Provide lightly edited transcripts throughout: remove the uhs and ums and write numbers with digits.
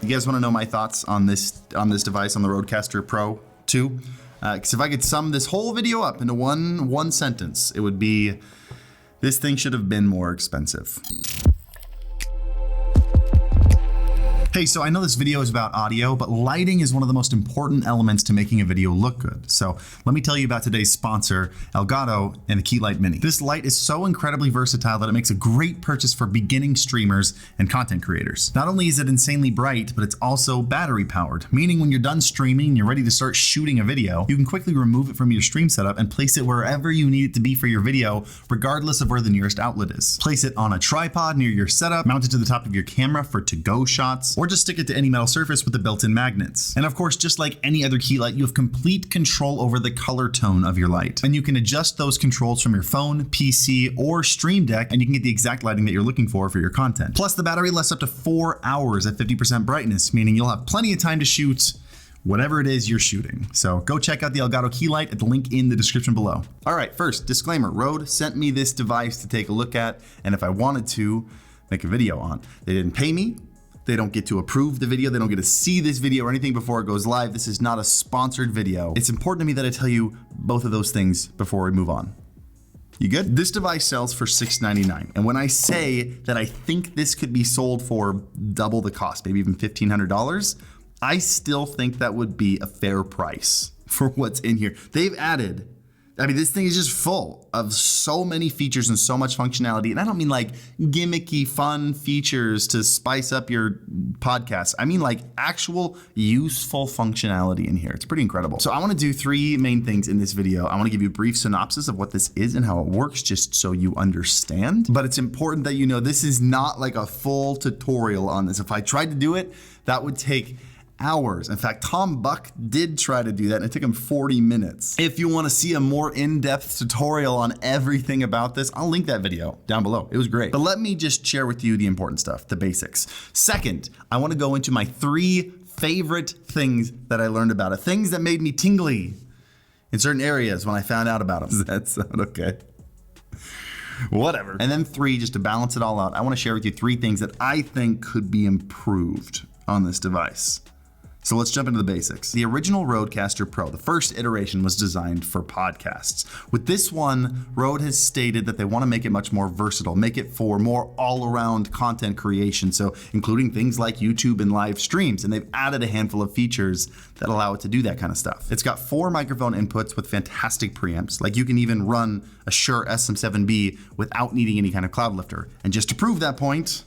You guys want to know my thoughts on this device, on the Rodecaster Pro 2? Because if I could sum this whole video up into one sentence, it would be, this thing should have been more expensive. Hey, so I know this video is about audio, but lighting is one of the most important elements to making a video look good. So let me tell you about today's sponsor, Elgato and the Key Light Mini. This light is so incredibly versatile that it makes a great purchase for beginning streamers and content creators. Not only is it insanely bright, but it's also battery powered, meaning when you're done streaming and you're ready to start shooting a video, you can quickly remove it from your stream setup and place it wherever you need it to be for your video, regardless of where the nearest outlet is. Place it on a tripod near your setup, mount it to the top of your camera for to-go shots, or just stick it to any metal surface with the built-in magnets. And of course, just like any other key light, you have complete control over the color tone of your light. And you can adjust those controls from your phone, PC, or Stream Deck, and you can get the exact lighting that you're looking for your content. Plus, the battery lasts up to 4 hours at 50% brightness, meaning you'll have plenty of time to shoot whatever it is you're shooting. So go check out the Elgato Key Light at the link in the description below. All right, first, disclaimer, Rode sent me this device to take a look at, and if I wanted to make a video on. They didn't pay me. They don't get to approve the video. They don't get to see this video or anything before it goes live. This is not a sponsored video. It's important to me that I tell you both of those things before we move on. You good? This device sells for $699. And when I say that I think this could be sold for double the cost, maybe even $1,500, I still think that would be a fair price for what's in here. They've added, I mean, this thing is just full of so many features and so much functionality. And I don't mean like gimmicky, fun features to spice up your podcast. I mean like actual useful functionality in here. It's pretty incredible. So I want to do 3 main things in this video. I want to give you a brief synopsis of what this is and how it works, just so you understand. But it's important that you know this is not like a full tutorial on this. If I tried to do it, that would take hours. In fact, Tom Buck did try to do that and it took him 40 minutes. If you want to see a more in-depth tutorial on everything about this, I'll link that video down below. It was great. But let me just share with you the important stuff, the basics. Second, I want to go into my 3 favorite things that I learned about it. Things that made me tingly in certain areas when I found out about them. Does that sound okay? Whatever. And then 3, just to balance it all out, I want to share with you 3 things that I think could be improved on this device. So let's jump into the basics. The original Rodecaster Pro, the first iteration, was designed for podcasts. With this one, Rode has stated that they want to make it much more versatile, make it for more all-around content creation, so including things like YouTube and live streams, and they've added a handful of features that allow it to do that kind of stuff. It's got 4 microphone inputs with fantastic preamps, like you can even run a Shure SM7B without needing any kind of cloud lifter. And just to prove that point,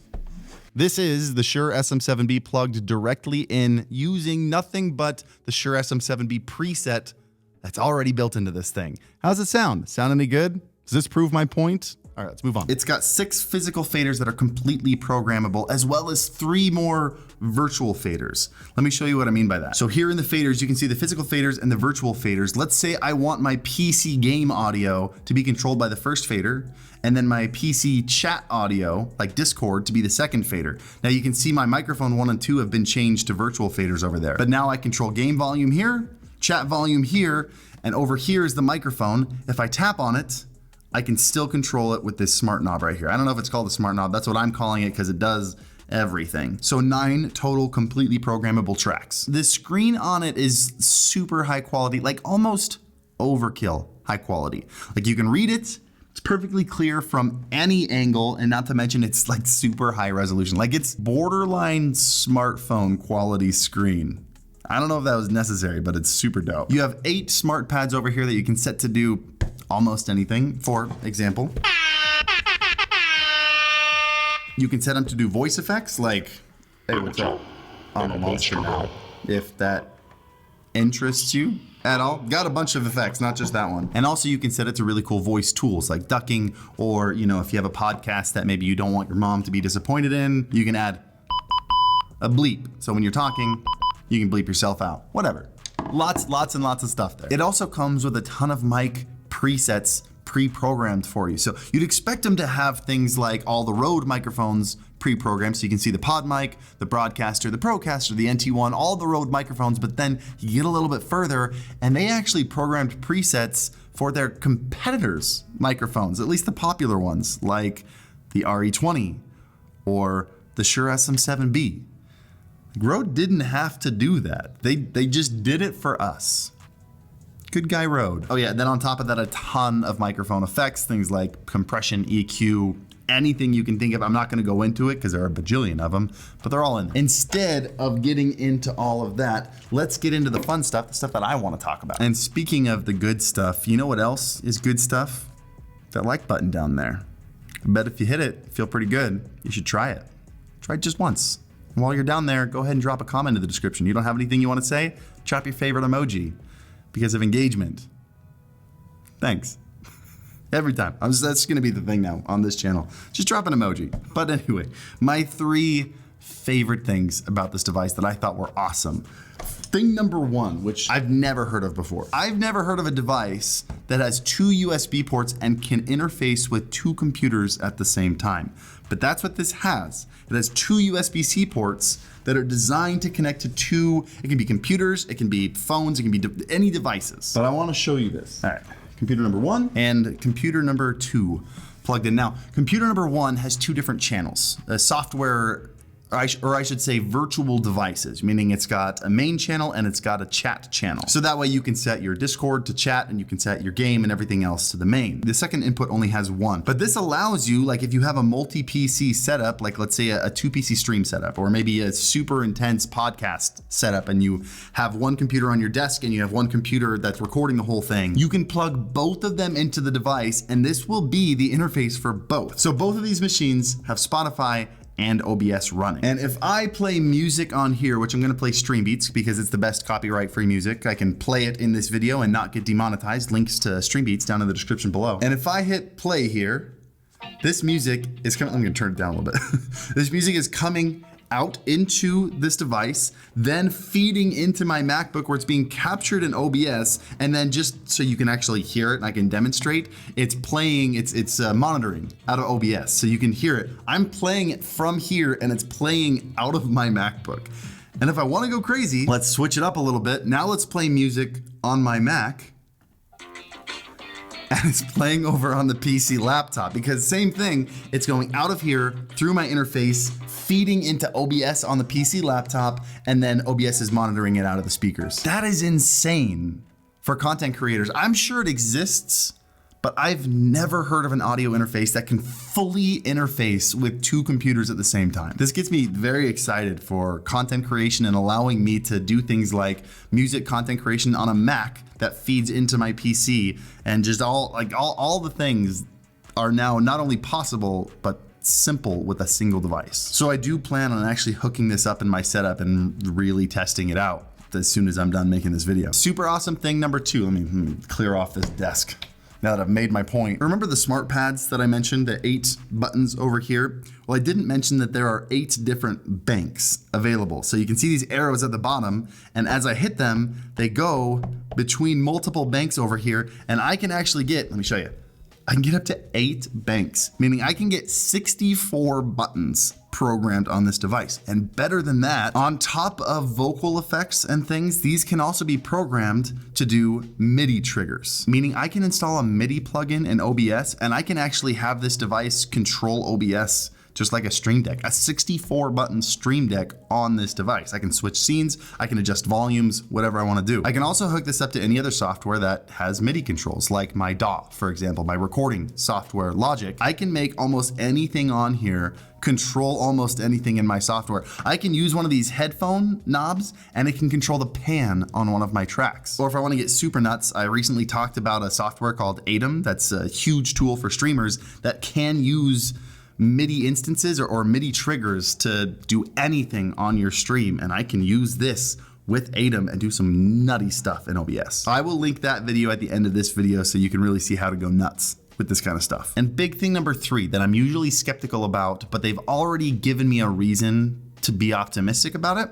this is the Shure SM7B plugged directly in using nothing but the Shure SM7B preset that's already built into this thing. How's it sound? Sound any good? Does this prove my point? All right, let's move on. It's got 6 physical faders that are completely programmable, as well as 3 more virtual faders. Let me show you what I mean by that. So here in the faders, you can see the physical faders and the virtual faders. Let's say I want my PC game audio to be controlled by the first fader, and then my PC chat audio, like Discord, to be the second fader. Now you can see my microphone 1 and 2 have been changed to virtual faders over there. But now I control game volume here, chat volume here, and over here is the microphone. If I tap on it, I can still control it with this smart knob right here. I don't know if it's called a smart knob. That's what I'm calling it because it does everything. So 9 total completely programmable tracks. The screen on it is super high quality, like almost overkill high quality. Like you can read it, it's perfectly clear from any angle, and not to mention it's like super high resolution. Like it's borderline smartphone quality screen. I don't know if that was necessary, but it's super dope. You have 8 smart pads over here that you can set to do almost anything. For example, you can set them to do voice effects like, hey, what's up? I'm a monster now. If that interests you at all. Got a bunch of effects, not just that one. And also you can set it to really cool voice tools like ducking, or you know, if you have a podcast that maybe you don't want your mom to be disappointed in, you can add a bleep. So when you're talking, you can bleep yourself out, whatever. Lots and lots of stuff there. It also comes with a ton of mic presets pre-programmed for you. So you'd expect them to have things like all the Rode microphones pre-programmed, so you can see the pod mic, the Broadcaster, the Procaster, the NT1, all the Rode microphones, but then you get a little bit further and they actually programmed presets for their competitors' microphones, at least the popular ones, like the RE20 or the Shure SM7B. Rode didn't have to do that. They just did it for us. Good guy, Rode. Oh yeah, then on top of that, a ton of microphone effects, things like compression, EQ, anything you can think of. I'm not gonna go into it because there are a bajillion of them, but they're all in there. Instead of getting into all of that, let's get into the fun stuff, the stuff that I wanna talk about. And speaking of the good stuff, you know what else is good stuff? That like button down there. I bet if you hit it, feel pretty good. You should try it. Try it just once. And while you're down there, go ahead and drop a comment in the description. You don't have anything you wanna say? Drop your favorite emoji because of engagement. Thanks. Every time. That's gonna be the thing now on this channel. Just drop an emoji. But anyway, my 3 favorite things about this device that I thought were awesome. Thing number 1, which I've never heard of before. I've never heard of a device that has 2 USB ports and can interface with 2 computers at the same time. But that's what this has. It has 2 USB-C ports that are designed to connect to 2, it can be computers, it can be phones, it can be any devices. But I wanna show you this. All right. Computer number 1 and computer number 2 plugged in. Now, computer number 1 has 2 different channels. Software, or I should say virtual devices, meaning it's got a main channel and it's got a chat channel. So that way you can set your Discord to chat and you can set your game and everything else to the main. The second input only has 1, but this allows you, like if you have a multi-PC setup, like let's say a 2-PC stream setup, or maybe a super intense podcast setup and you have 1 computer on your desk and you have 1 computer that's recording the whole thing, you can plug both of them into the device and this will be the interface for both. So both of these machines have Spotify and OBS running. And if I play music on here, which I'm gonna play Stream Beats because it's the best copyright-free music, I can play it in this video and not get demonetized. Links to Stream Beats down in the description below. And if I hit play here, this music is coming, I'm gonna turn it down a little bit. This music is coming out into this device, then feeding into my MacBook where it's being captured in OBS, and then just so you can actually hear it and I can demonstrate, it's playing, it's monitoring out of OBS so you can hear it. I'm playing it from here and it's playing out of my MacBook. And if I wanna go crazy, let's switch it up a little bit. Now let's play music on my Mac. And it's playing over on the PC laptop because same thing, it's going out of here through my interface, feeding into OBS on the PC laptop, and then OBS is monitoring it out of the speakers. That is insane for content creators. I'm sure it exists, but I've never heard of an audio interface that can fully interface with 2 computers at the same time. This gets me very excited for content creation and allowing me to do things like music content creation on a Mac that feeds into my PC, and just all the things are now not only possible, but simple with a single device. So I do plan on actually hooking this up in my setup and really testing it out as soon as I'm done making this video. Super awesome thing number 2. Let me clear off this desk now that I've made my point. Remember the smart pads that I mentioned, the 8 buttons over here? Well, I didn't mention that there are 8 different banks available. So you can see these arrows at the bottom, and as I hit them, they go between multiple banks over here, and I can actually get, let me show you, I can get up to 8 banks, meaning I can get 64 buttons programmed on this device. And better than that, on top of vocal effects and things, these can also be programmed to do MIDI triggers, meaning I can install a MIDI plugin in OBS and I can actually have this device control OBS just like a Stream Deck, a 64 button Stream Deck on this device. I can switch scenes, I can adjust volumes, whatever I wanna do. I can also hook this up to any other software that has MIDI controls, like my DAW, for example, my recording software, Logic. I can make almost anything on here control almost anything in my software. I can use one of these headphone knobs and it can control the pan on one of my tracks. Or if I wanna get super nuts, I recently talked about a software called Atom that's a huge tool for streamers that can use MIDI instances or MIDI triggers to do anything on your stream, and I can use this with Atom and do some nutty stuff in OBS. I will link that video at the end of this video so you can really see how to go nuts with this kind of stuff. And big thing number 3 that I'm usually skeptical about, but they've already given me a reason to be optimistic about it,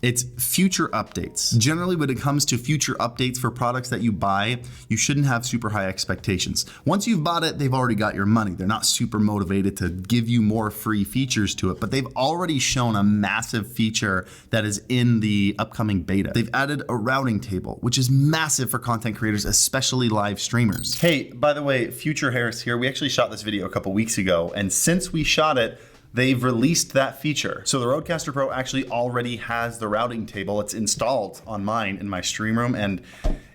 it's future updates. Generally, when it comes to future updates for products that you buy, you shouldn't have super high expectations. Once you've bought it, they've already got your money. They're not super motivated to give you more free features to it, but they've already shown a massive feature that is in the upcoming beta. They've added a routing table, which is massive for content creators, especially live streamers. Hey, by the way, Future Harris here. We actually shot this video a couple weeks ago, and since we shot it, they've released that feature. So the Rodecaster Pro actually already has the routing table. It's installed on mine in my stream room, and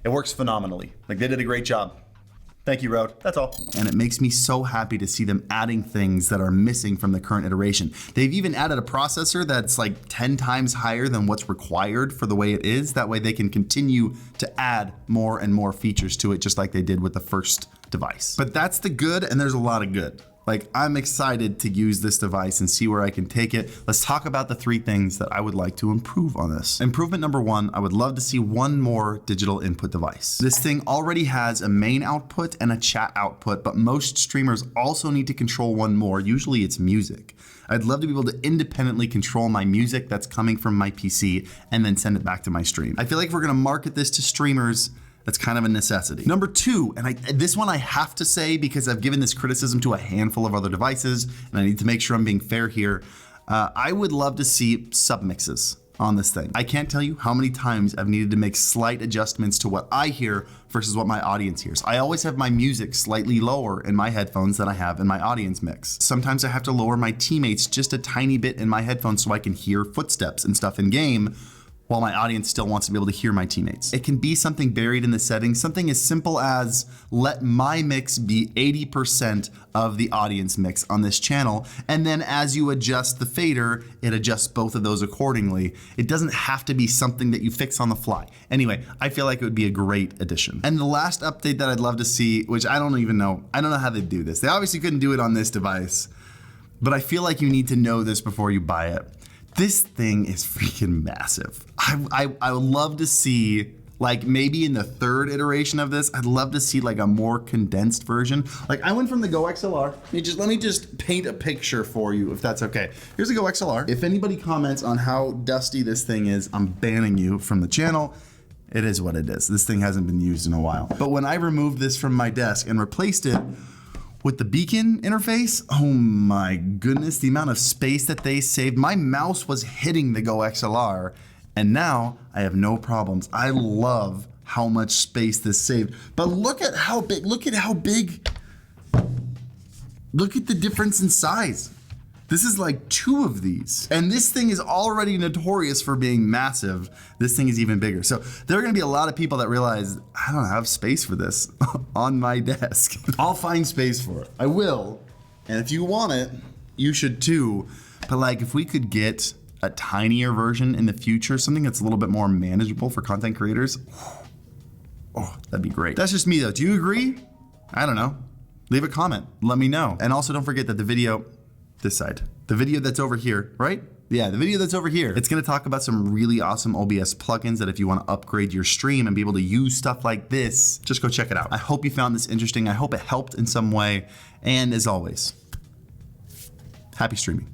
it works phenomenally. Like, they did a great job. Thank you, Rode. That's all. And it makes me so happy to see them adding things that are missing from the current iteration. They've even added a processor that's like 10 times higher than what's required for the way it is. That way they can continue to add more and more features to it, just like they did with the first device. But that's the good, and there's a lot of good. Like, I'm excited to use this device and see where I can take it. Let's talk about the 3 things that I would like to improve on this. Improvement number 1, I would love to see one more digital input device. This thing already has a main output and a chat output, but most streamers also need to control one more. Usually it's music. I'd love to be able to independently control my music that's coming from my PC and then send it back to my stream. I feel like if we're gonna market this to streamers, that's kind of a necessity. Number 2, and this one I have to say because I've given this criticism to a handful of other devices, and I need to make sure I'm being fair here. I would love to see submixes on this thing. I can't tell you how many times I've needed to make slight adjustments to what I hear versus what my audience hears. I always have my music slightly lower in my headphones than I have in my audience mix. Sometimes I have to lower my teammates just a tiny bit in my headphones so I can hear footsteps and stuff in game, while my audience still wants to be able to hear my teammates. It can be something buried in the settings, something as simple as let my mix be 80% of the audience mix on this channel, and then as you adjust the fader, it adjusts both of those accordingly. It doesn't have to be something that you fix on the fly. Anyway, I feel like it would be a great addition. And the last update that I'd love to see, which I don't know how they do this. They obviously couldn't do it on this device, but I feel like you need to know this before you buy it. This thing is freaking massive. I would love to see, like, maybe in the 3rd iteration of this, I'd love to see like a more condensed version. Like, I went from the Go XLR. Let me just paint a picture for you, if that's okay. Here's a Go XLR. If anybody comments on how dusty this thing is, I'm banning you from the channel. It is what it is. This thing hasn't been used in a while. But when I removed this from my desk and replaced it with the beacon interface, oh my goodness, the amount of space that they saved. My mouse was hitting the Go XLR, and now I have no problems. I love how much space this saved. But look at how big, look at the difference in size. This is like 2 of these. And this thing is already notorious for being massive. This thing is even bigger. So there are gonna be a lot of people that realize, I don't have space for this on my desk. I'll find space for it. I will. And if you want it, you should too. But like, if we could get a tinier version in the future, something that's a little bit more manageable for content creators, oh, that'd be great. That's just me though. Do you agree? I don't know. Leave a comment, let me know. And also don't forget that the video, this side, the video that's over here, right? Yeah, the video that's over here. It's gonna talk about some really awesome OBS plugins that if you wanna upgrade your stream and be able to use stuff like this, just go check it out. I hope you found this interesting. I hope it helped in some way. And as always, happy streaming.